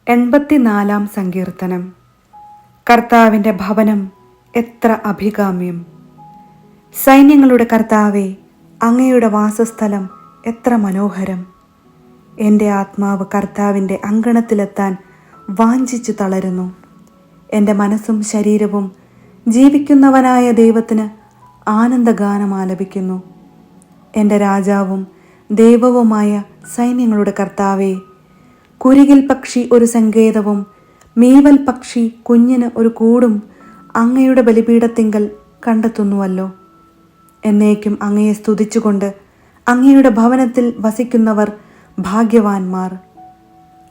84 സങ്കീർത്തനം. കർത്താവിൻ്റെ ഭവനം എത്ര അഭികാമ്യം! സൈന്യങ്ങളുടെ കർത്താവേ, അങ്ങയുടെ വാസസ്ഥലം എത്ര മനോഹരം! എൻ്റെ ആത്മാവ് കർത്താവിൻ്റെ അങ്കണത്തിലെത്താൻ വാഞ്ചിച്ചു തളരുന്നു. എൻ്റെ മനസ്സും ശരീരവും ജീവിക്കുന്നവനായ ദൈവത്തിന് ആനന്ദഗാനം ആലപിക്കുന്നു. എൻ്റെ രാജാവും ദൈവവുമായ സൈന്യങ്ങളുടെ കർത്താവേ, കുരികിൽ പക്ഷി ഒരു സങ്കേതവും മീവൽ പക്ഷി കുഞ്ഞിന് ഒരു കൂടും അങ്ങയുടെ ബലിപീഠത്തിങ്കൽ കണ്ടെത്തുന്നുവല്ലോ. എന്നേക്കും അങ്ങയെ സ്തുതിച്ചുകൊണ്ട് അങ്ങയുടെ ഭവനത്തിൽ വസിക്കുന്നവർ ഭാഗ്യവാന്മാർ.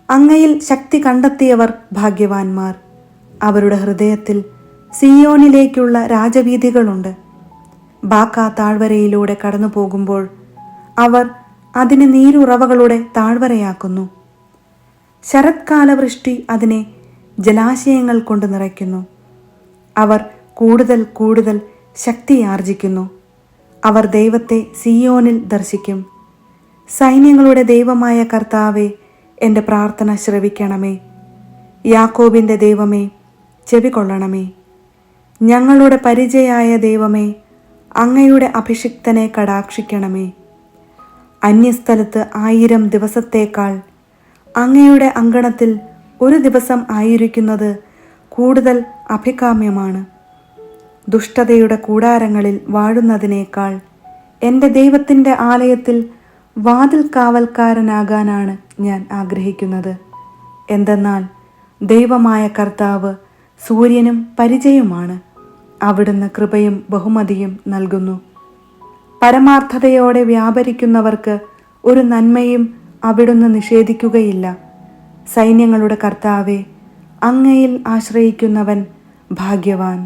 അങ്ങയിൽ ശക്തി കണ്ടെത്തിയവർ ഭാഗ്യവാന്മാർ. അവരുടെ ഹൃദയത്തിൽ സിയോനിലേക്കുള്ള രാജവീഥികളുണ്ട്. ബാക്ക താഴ്വരയിലൂടെ കടന്നു പോകുമ്പോൾ അവർ അതിനെ നീരുറവകളുടെ താഴ്വരയാക്കുന്നു. ശരത്കാലവൃഷ്ടി അതിനെ ജലാശയങ്ങൾ കൊണ്ട് നിറയ്ക്കുന്നു. അവർ കൂടുതൽ കൂടുതൽ ശക്തിയാർജിക്കുന്നു. അവർ ദൈവത്തെ സിയോനിൽ ദർശിക്കും. സൈന്യങ്ങളുടെ ദൈവമായ കർത്താവേ, എൻ്റെ പ്രാർത്ഥന ശ്രവിക്കണമേ. യാക്കോബിൻ്റെ ദൈവമേ, ചെവികൊള്ളണമേ. ഞങ്ങളുടെ പരിചയായ ദൈവമേ, അങ്ങയുടെ അഭിഷിക്തനെ കടാക്ഷിക്കണമേ. അന്യസ്ഥലത്ത് 1000 ദിവസത്തേക്കാൾ അങ്ങയുടെ അങ്കണത്തിൽ ഒരു ദിവസം ആയിരിക്കുന്നത് കൂടുതൽ അഭികാമ്യമാണ്. ദുഷ്ടതയുടെ കൂടാരങ്ങളിൽ വാഴുന്നതിനേക്കാൾ എൻ്റെ ദൈവത്തിൻ്റെ ആലയത്തിൽ വാതിൽ കാവൽക്കാരനാകാനാണ് ഞാൻ ആഗ്രഹിക്കുന്നത്. എന്തെന്നാൽ ദൈവമായ കർത്താവ് സൂര്യനും പരിചയമാണ്. അവിടുന്ന് കൃപയും ബഹുമതിയും നൽകുന്നു. പരമാർത്ഥതയോടെ വ്യാപരിക്കുന്നവർക്ക് ഒരു നന്മയും അവിടുന്ന് നിഷേധിക്കുകയില്ല. സൈന്യങ്ങളുടെ കർത്താവേ, അങ്ങയിൽ ആശ്രയിക്കുന്നവൻ ഭാഗ്യവാൻ.